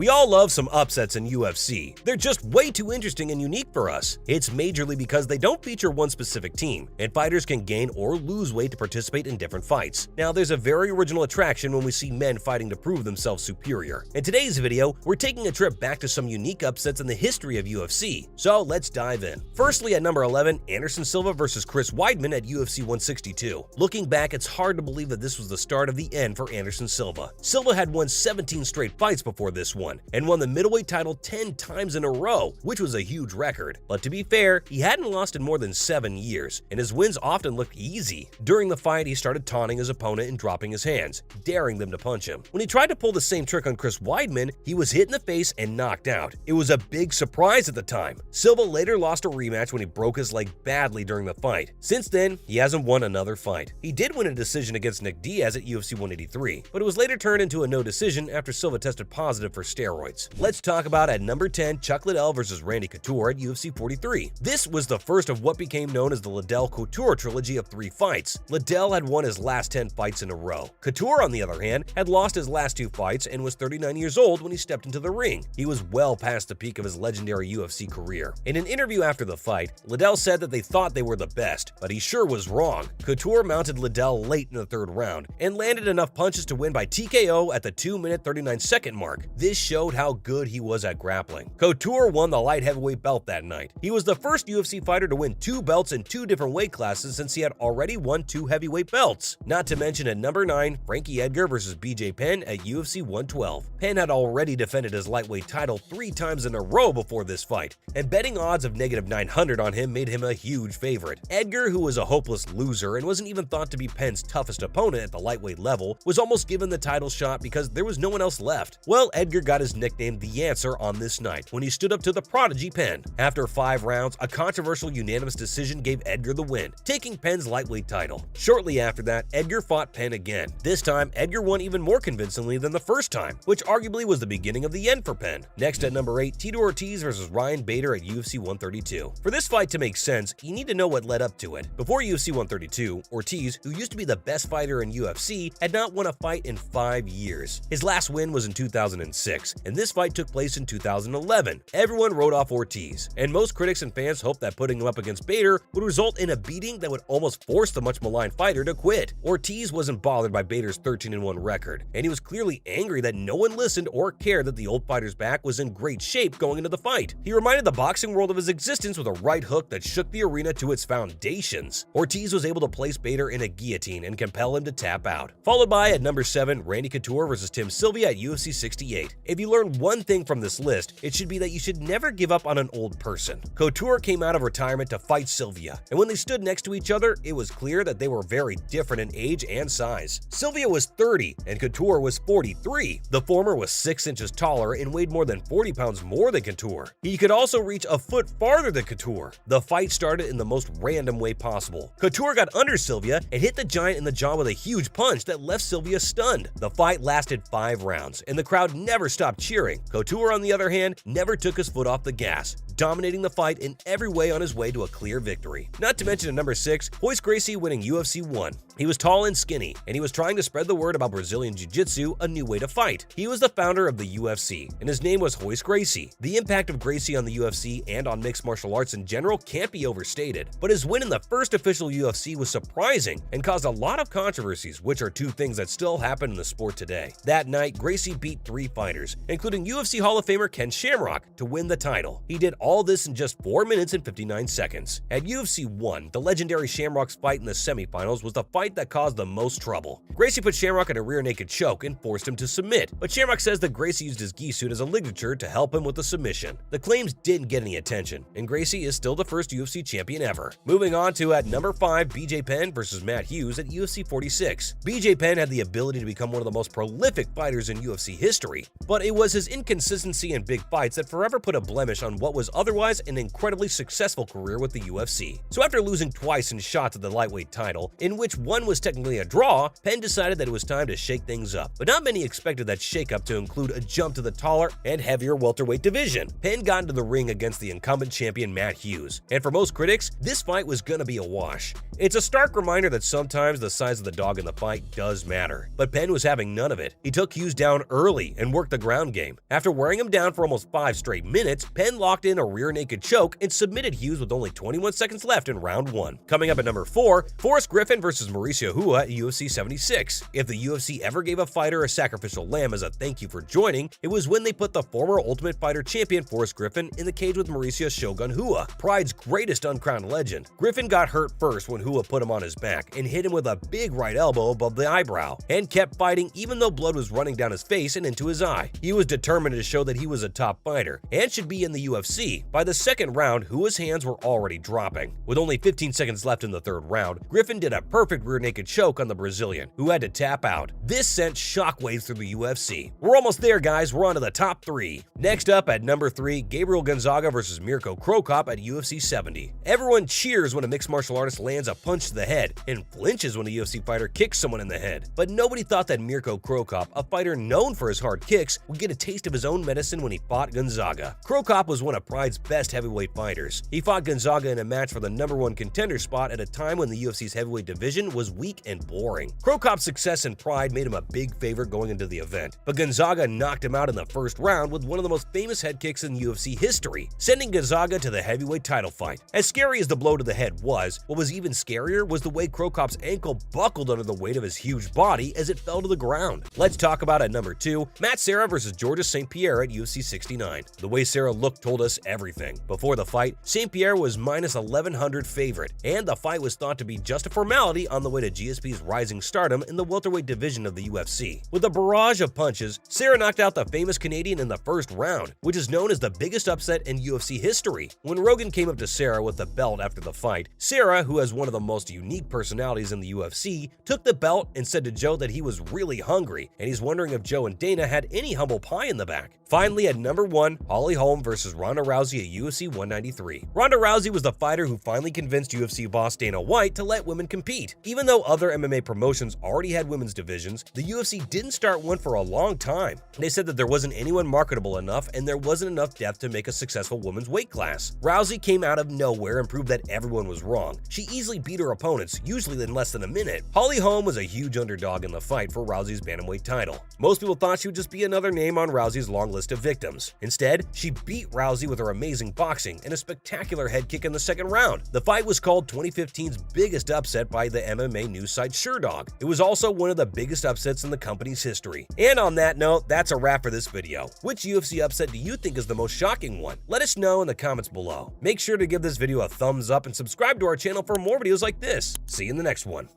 We all love some upsets in UFC. They're just way too interesting and unique for us. It's majorly because they don't feature one specific team, and fighters can gain or lose weight to participate in different fights. Now, there's a very original attraction when we see men fighting to prove themselves superior. In today's video, we're taking a trip back to some unique upsets in the history of UFC. So let's dive in. Firstly, at number 11, Anderson Silva versus Chris Weidman at UFC 162. Looking back, it's hard to believe that this was the start of the end for Anderson Silva. Silva had won 17 straight fights before this one, and won the middleweight title 10 times in a row, which was a huge record. But to be fair, he hadn't lost in more than 7 years, and his wins often looked easy. During the fight, he started taunting his opponent and dropping his hands, daring them to punch him. When he tried to pull the same trick on Chris Weidman, he was hit in the face and knocked out. It was a big surprise at the time. Silva later lost a rematch when he broke his leg badly during the fight. Since then, he hasn't won another fight. He did win a decision against Nick Diaz at UFC 183, but it was later turned into a no decision after Silva tested positive for steroids. Let's talk about at number 10, Chuck Liddell versus Randy Couture at UFC 43. This was the first of what became known as the Liddell-Couture trilogy of 3 fights. Liddell had won his last 10 fights in a row. Couture, on the other hand, had lost his last 2 fights and was 39 years old when he stepped into the ring. He was well past the peak of his legendary UFC career. In an interview after the fight, Liddell said that they thought they were the best, but he sure was wrong. Couture mounted Liddell late in the 3rd round and landed enough punches to win by TKO at the 2-minute 39-second mark. This showed how good he was at grappling. Couture won the light heavyweight belt that night. He was the first UFC fighter to win 2 belts in 2 different weight classes since he had already won 2 heavyweight belts. Not to mention at number 9, Frankie Edgar versus BJ Penn at UFC 112. Penn had already defended his lightweight title 3 times in a row before this fight, and betting odds of -900 on him made him a huge favorite. Edgar, who was a hopeless loser and wasn't even thought to be Penn's toughest opponent at the lightweight level, was almost given the title shot because there was no one else left. Well, Edgar got his nickname The Answer on this night when he stood up to the prodigy Penn. After 5 rounds, a controversial unanimous decision gave Edgar the win, taking Penn's lightweight title. Shortly after that, Edgar fought Penn again. This time, Edgar won even more convincingly than the first time, which arguably was the beginning of the end for Penn. Next at number 8, Tito Ortiz versus Ryan Bader at UFC 132. For this fight to make sense, you need to know what led up to it. Before UFC 132, Ortiz, who used to be the best fighter in UFC, had not won a fight in 5 years. His last win was in 2006, and this fight took place in 2011. Everyone wrote off Ortiz, and most critics and fans hoped that putting him up against Bader would result in a beating that would almost force the much maligned fighter to quit. Ortiz wasn't bothered by Bader's 13-1 record, and he was clearly angry that no one listened or cared that the old fighter's back was in great shape going into the fight. He reminded the boxing world of his existence with a right hook that shook the arena to its foundations. Ortiz was able to place Bader in a guillotine and compel him to tap out. Followed by, at number 7, Randy Couture versus Tim Sylvia at UFC 68. If you learn one thing from this list, it should be that you should never give up on an old person. Couture came out of retirement to fight Sylvia, and when they stood next to each other, it was clear that they were very different in age and size. Sylvia was 30 and Couture was 43. The former was 6 inches taller and weighed more than 40 pounds more than Couture. He could also reach a foot farther than Couture. The fight started in the most random way possible. Couture got under Sylvia and hit the giant in the jaw with a huge punch that left Sylvia stunned. The fight lasted 5 rounds, and the crowd never stopped cheering. Couture, on the other hand, never took his foot off the gas, dominating the fight in every way on his way to a clear victory. Not to mention at number 6, Royce Gracie winning UFC 1. He was tall and skinny, and he was trying to spread the word about Brazilian Jiu-Jitsu, a new way to fight. He was the founder of the UFC, and his name was Royce Gracie. The impact of Gracie on the UFC and on mixed martial arts in general can't be overstated, but his win in the first official UFC was surprising and caused a lot of controversies, which are 2 things that still happen in the sport today. That night, Gracie beat 3 fighters, including UFC Hall of Famer Ken Shamrock, to win the title. He did all this in just 4 minutes and 59 seconds. At UFC 1, the legendary Shamrock's fight in the semifinals was the fight that caused the most trouble. Gracie put Shamrock in a rear naked choke and forced him to submit, but Shamrock says that Gracie used his gi suit as a ligature to help him with the submission. The claims didn't get any attention, and Gracie is still the first UFC champion ever. Moving on to at number 5, BJ Penn versus Matt Hughes at UFC 46. BJ Penn had the ability to become one of the most prolific fighters in UFC history, but it was his inconsistency in big fights that forever put a blemish on what was otherwise an incredibly successful career with the UFC. So after losing twice in shots at the lightweight title, in which one was technically a draw, Penn decided that it was time to shake things up. But not many expected that shakeup to include a jump to the taller and heavier welterweight division. Penn got into the ring against the incumbent champion Matt Hughes, and for most critics, this fight was gonna be a wash. It's a stark reminder that sometimes the size of the dog in the fight does matter, but Penn was having none of it. He took Hughes down early and worked the ground round game. After wearing him down for almost 5 straight minutes, Penn locked in a rear naked choke and submitted Hughes with only 21 seconds left in round 1. Coming up at number 4, Forrest Griffin vs. Mauricio Hua at UFC 76. If the UFC ever gave a fighter a sacrificial lamb as a thank you for joining, it was when they put the former Ultimate Fighter champion Forrest Griffin in the cage with Mauricio Shogun Hua, Pride's greatest uncrowned legend. Griffin got hurt first when Hua put him on his back and hit him with a big right elbow above the eyebrow, and kept fighting even though blood was running down his face and into his eye. He was determined to show that he was a top fighter and should be in the UFC. By the second round, Hua's hands were already dropping. With only 15 seconds left in the third round, Griffin did a perfect rear naked choke on the Brazilian, who had to tap out. This sent shockwaves through the UFC. We're almost there, guys. We're on to the top 3. Next up at number 3, Gabriel Gonzaga vs. Mirko Cro Cop at UFC 70. Everyone cheers when a mixed martial artist lands a punch to the head and flinches when a UFC fighter kicks someone in the head. But nobody thought that Mirko Cro Cop, a fighter known for his hard kicks, would get a taste of his own medicine when he fought Gonzaga. Cro Cop was one of Pride's best heavyweight fighters. He fought Gonzaga in a match for the #1 contender spot at a time when the UFC's heavyweight division was weak and boring. Cro Cop's success in Pride made him a big favorite going into the event, but Gonzaga knocked him out in the first round with one of the most famous head kicks in UFC history, sending Gonzaga to the heavyweight title fight. As scary as the blow to the head was, what was even scarier was the way Cro Cop's ankle buckled under the weight of his huge body as it fell to the ground. Let's talk about at number 2, Matt Serra vs. Georges St. Pierre at UFC 69. The way Serra looked told us everything. Before the fight, St. Pierre was minus 1100 favorite, and the fight was thought to be just a formality on the way to GSP's rising stardom in the welterweight division of the UFC. With a barrage of punches, Serra knocked out the famous Canadian in the first round, which is known as the biggest upset in UFC history. When Rogan came up to Serra with the belt after the fight, Serra, who has one of the most unique personalities in the UFC, took the belt and said to Joe that he was really hungry, and he's wondering if Joe and Dana had any humble pie in the back. Finally, at number 1, Holly Holm vs. Ronda Rousey at UFC 193. Ronda Rousey was the fighter who finally convinced UFC boss Dana White to let women compete. Even though other MMA promotions already had women's divisions, the UFC didn't start one for a long time. They said that there wasn't anyone marketable enough and there wasn't enough depth to make a successful women's weight class. Rousey came out of nowhere and proved that everyone was wrong. She easily beat her opponents, usually in less than a minute. Holly Holm was a huge underdog in the fight for Rousey's bantamweight title. Most people thought she would just be another name on Rousey's long list of victims. Instead, she beat Rousey with her amazing boxing and a spectacular head kick in the second round. The fight was called 2015's biggest upset by the MMA news site SureDog. It was also one of the biggest upsets in the company's history. And on that note, that's a wrap for this video. Which UFC upset do you think is the most shocking one? Let us know in the comments below. Make sure to give this video a thumbs up and subscribe to our channel for more videos like this. See you in the next one.